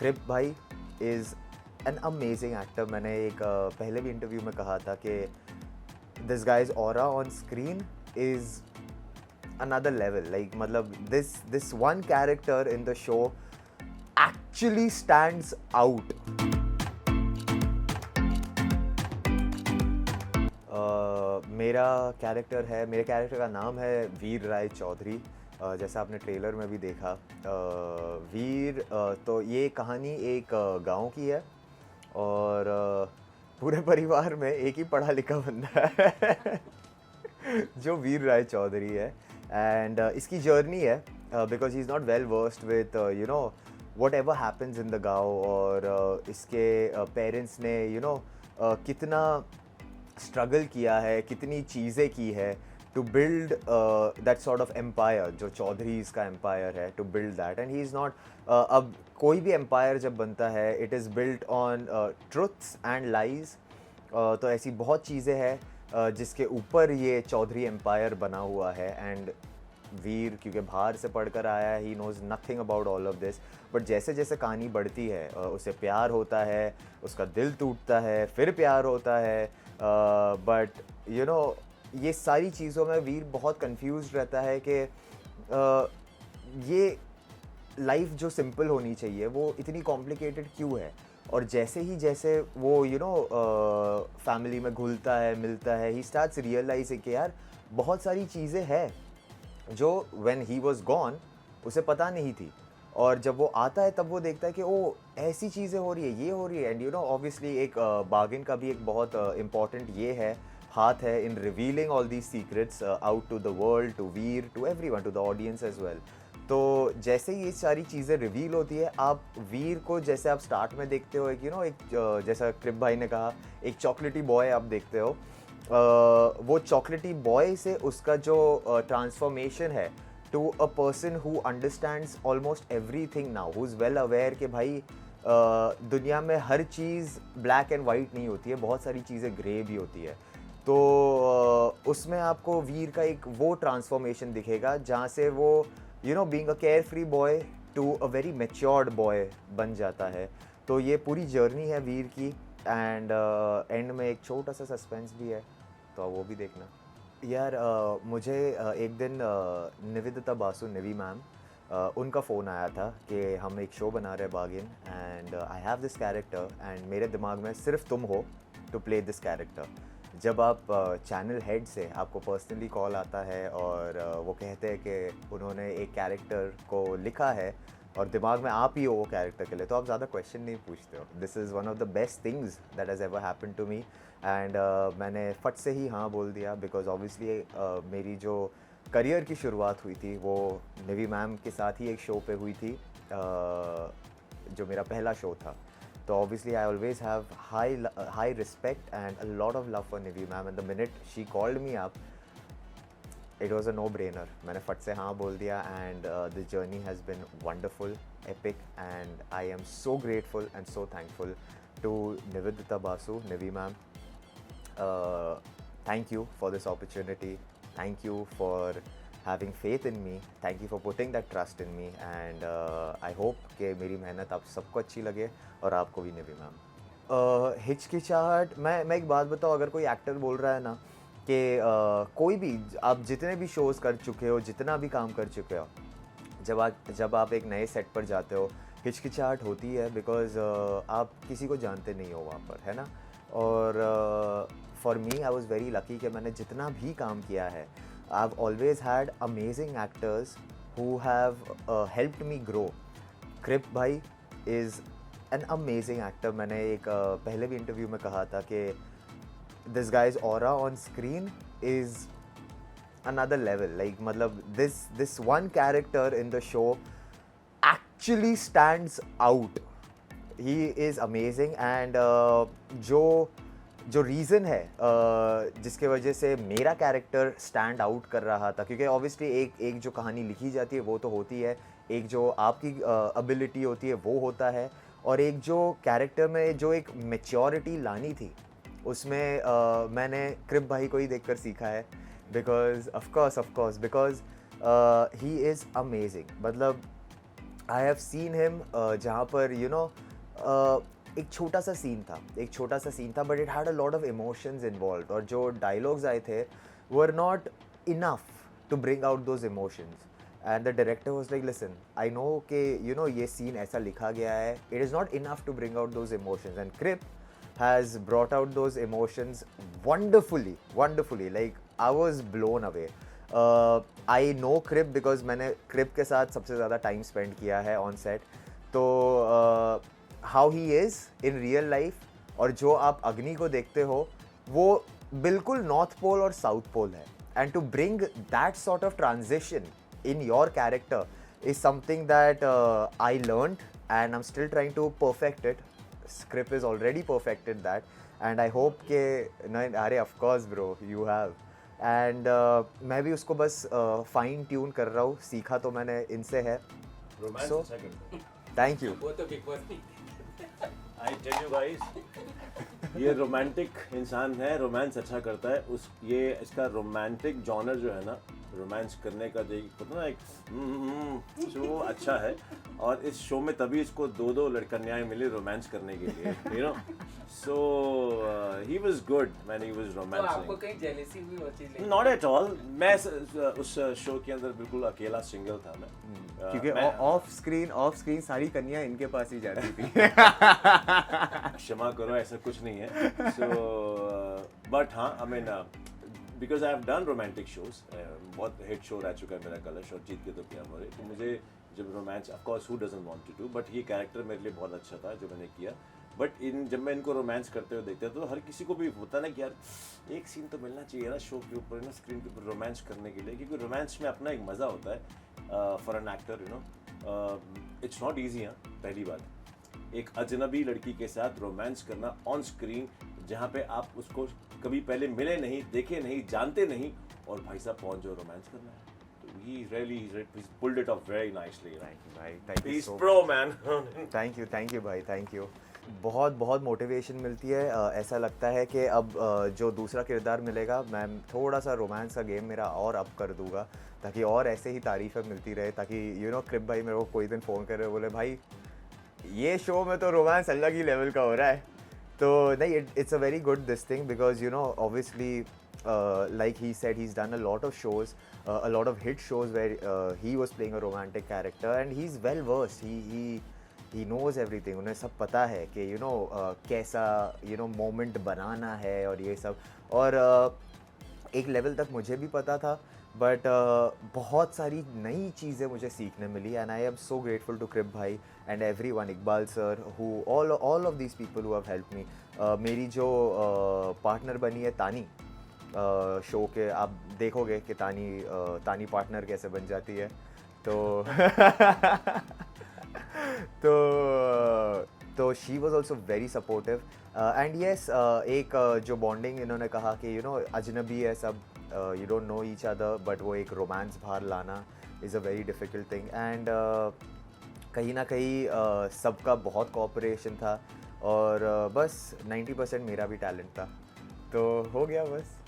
क्रिप भाई is an amazing actor. मैंने एक पहले भी इंटरव्यू में कहा था कि this guys aura on screen is another level. Like मतलब this one character in the show actually stands out. मेरे कैरेक्टर का नाम है वीर राय चौधरी। जैसा आपने ट्रेलर में भी देखा, तो ये कहानी एक गांव की है और पूरे परिवार में एक ही पढ़ा लिखा बंदा है जो वीर राय चौधरी है। एंड इसकी जर्नी है because he is not well versed with what ever happens in the गाँव, और इसके पेरेंट्स ने कितना स्ट्रगल किया है, कितनी चीज़ें की है to build that sort of empire जो चौधरीज का एम्पायर है, to build that. And he is not, अब कोई भी एम्पायर जब बनता है it is built on truths and lies. तो ऐसी बहुत चीज़ें हैं जिसके ऊपर ये चौधरी एम्पायर बना हुआ है। एंड वीर क्योंकि बाहर से पढ़कर आया है, he knows nothing about all of this. But जैसे जैसे कहानी बढ़ती है उसे प्यार होता है, उसका दिल टूटता है, फिर प्यार होता है। बट ये सारी चीज़ों में वीर बहुत कंफ्यूज रहता है कि ये लाइफ जो सिंपल होनी चाहिए वो इतनी कॉम्प्लिकेटेड क्यों है। और जैसे वो फैमिली में घुलता है, मिलता है, ही स्टार्ट्स रियलाइजिंग कि यार बहुत सारी चीज़ें हैं जो व्हेन ही वाज गॉन उसे पता नहीं थी। और जब वो आता है तब वो देखता है कि ओ ऐसी चीज़ें हो रही है, ये हो रही है। एंड ऑब्वियसली एक बार्गेन का भी एक बहुत इम्पॉर्टेंट ये है, हाथ है in revealing all these secrets out to the world, to Veer, to everyone, to the audience as well. तो जैसे ही ये सारी चीज़ें रिवील होती है, आप वीर को जैसे आप स्टार्ट में देखते हो, एक जैसा क्रिप भाई ने कहा, एक चॉकलेटी बॉय आप देखते हो। वो चॉकलेटी बॉय से उसका जो ट्रांसफॉर्मेशन है to a person who understands almost everything now, who is well aware कि भाई दुनिया में हर चीज़ ब्लैक एंड वाइट नहीं होती है, बहुत सारी चीज़ें ग्रे भी होती है। तो उसमें आपको वीर का एक वो ट्रांसफॉर्मेशन दिखेगा जहाँ से वो being a carefree boy to a very matured boy बन जाता है। तो ये पूरी जर्नी है वीर की। एंड एंड में एक छोटा सा सस्पेंस भी है, तो वो भी देखना यार। मुझे एक दिन निवेदिता बासु, निवी मैम, उनका फ़ोन आया था कि हम एक शो बना रहे हैं bargain, and I have this character and मेरे दिमाग में सिर्फ तुम हो टू प्ले दिस कैरेक्टर। जब आप चैनल हेड से आपको पर्सनली कॉल आता है और वो कहते हैं कि उन्होंने एक कैरेक्टर को लिखा है और दिमाग में आप ही हो वो कैरेक्टर के लिए, तो आप ज़्यादा क्वेश्चन नहीं पूछते हो। This is one of the best things that has ever happen to me. And मैंने फट से ही हाँ बोल दिया बिकॉज ऑब्वियसली मेरी जो करियर की शुरुआत हुई थी वो निवी मैम के साथ ही एक शो पे हुई थी, जो मेरा पहला शो था। तो obviously I always have high respect and a lot of love for Nivi ma'am. And the minute she called me up, it was a no brainer. मैंने फट से हाँ बोल दिया and the journey has been wonderful, epic, and I am so grateful and so thankful to Nivedita Basu, Nivi ma'am. Thank you for this opportunity. Thank you for having faith in me. Thank you for putting that trust in me. And I hope कि मेरी मेहनत आप सबको अच्छी लगे और आपको भी, निवी मैम। हिचकिचाहट, मैं एक बात बताऊँ, अगर कोई एक्टर बोल रहा है ना कि कोई भी, आप जितने भी शोज़ कर चुके हो, जितना भी काम कर चुके हो, जब आप एक नए सेट पर जाते हो हिचकिचाहट होती है बिकॉज आप किसी को जानते नहीं हो वहाँ पर, है ना। और for me I was very lucky कि मैंने जितना भी काम किया है, I have always had amazing actors who have helped me grow. Krip भाई इज़ एन अमेजिंग एक्टर। मैंने एक पहले भी इंटरव्यू में कहा था कि this guys aura on screen is another level. Like मतलब this one character in the show actually stands out. He is amazing. And जो रीज़न है जिसके वजह से मेरा कैरेक्टर स्टैंड आउट कर रहा था, क्योंकि ऑब्वियसली एक जो कहानी लिखी जाती है वो तो होती है, एक जो आपकी एबिलिटी होती है वो होता है, और एक जो कैरेक्टर में जो एक मैच्योरिटी लानी थी उसमें मैंने क्रिप भाई को ही देखकर सीखा है। Because of course because he is amazing. मतलब आई हैव सीन हिम जहाँ पर एक छोटा सा सीन था but it had a lot of emotions involve, और जो डायलॉग्स आए थे were not enough to bring out those emotions, and the director was like listen I know कि ये सीन ऐसा लिखा गया है, it is not enough to bring out those emotions, and Krip has brought out those emotions wonderfully. Like I was blown away. I know Crip because मैंने Crip के साथ सबसे ज़्यादा टाइम स्पेंड किया है ऑन सेट, तो how he is in real life और जो आप अग्नि को देखते हो वो बिल्कुल नॉर्थ पोल और साउथ पोल है, and to bring that sort of transition in your character is something that I learned and I'm still trying to perfect it. Script is already perfected that, and I hope के नहीं, अरे of course bro you have, and मैं भी उसको बस fine tune कर रहा हूँ, सीखा तो मैंने इनसे है, so thank you. वो तो बिग बॉस नहीं। I tell you guys, ये रोमांटिक इंसान है, रोमांस अच्छा करता है, ये इसका रोमांटिक जॉनर जो है ना, रोमांस करने का जो पता ना एक शो अच्छा है, और इस शो में तभी इसको दो लड़कन्याएं मिली रोमांस करने के लिए, you know, so he was good when he was तो आपको romancing. कहीं जेलेसी हुई वो चीज लेके? Not at all. मैं उस शो के अंदर बिल्कुल अकेला सिंगल था मैं, क्योंकि मैं- ऑफ स्क्रीन सारी कन्या इनके पास ही जाती थी. क्षमा करो, ऐसा कुछ नहीं है. सो बट हाँ, I mean because I have done romantic shows, बहुत हिट शो रह चुका है मेरा कलश और जीत के तो प्यार मोरे, तो मुझे जब romance, of course who doesn't want to do, but ये कैरेक्टर मेरे लिए बहुत अच्छा था जो मैंने किया. बट जब मैं इनको रोमांस करते हुए देखता तो हर किसी को भी होता ना कि यार एक सीन तो मिलना चाहिए ना शो के ऊपर, ना स्क्रीन के ऊपर रोमांस करने के लिए, क्योंकि रोमांस में अपना एक मज़ा होता है for an actor, it's not easy. हाँ, पहली बात, एक अजनबी लड़की के साथ रोमांस करना ऑन स्क्रीन, जहाँ पे आप उसको कभी पहले मिले नहीं, देखे नहीं, जानते नहीं, और भाई साहब पहुंच जो रोमांस करना है, तो he really pulled it off very nicely. Thank you He's so pro man. Thank you भाई, थैंक यू. बहुत मोटिवेशन मिलती है. ऐसा लगता है कि अब जो दूसरा किरदार मिलेगा मैं थोड़ा सा रोमांस का गेम मेरा और अप कर दूंगा, ताकि और ऐसे ही तारीफ़ें मिलती रहे, ताकि क्रिप भाई मेरे को कोई दिन फ़ोन करे बोले भाई ये शो में तो रोमांस अलग ही लेवल का हो रहा है. तो नहीं, it's a very good this thing because obviously like he said, he's done a lot of shows, a lot of hit shows where he was playing a romantic character, and he's well versed. He knows everything. उन्हें सब पता है कि कैसा moment बनाना है और ये सब, और एक लेवल तक मुझे भी पता था, बट बहुत सारी नई चीज़ें मुझे सीखने मिली, and I am so grateful to Krip भाई and everyone, Iqbal sir, who all of these people who have helped me. मेरी जो पार्टनर बनी है तानी, शो के आप देखोगे कि तानी पार्टनर कैसे बन जाती है, तो तो she was also very supportive, and yes एक जो बॉन्डिंग इन्होंने कहा कि अजनबी है सब, you don't know each other, but वो एक रोमांस बाहर लाना is a very difficult thing, and कहीं ना कहीं सबका बहुत कोऑपरेशन था, और बस 90% मेरा भी टैलेंट था, तो हो गया बस.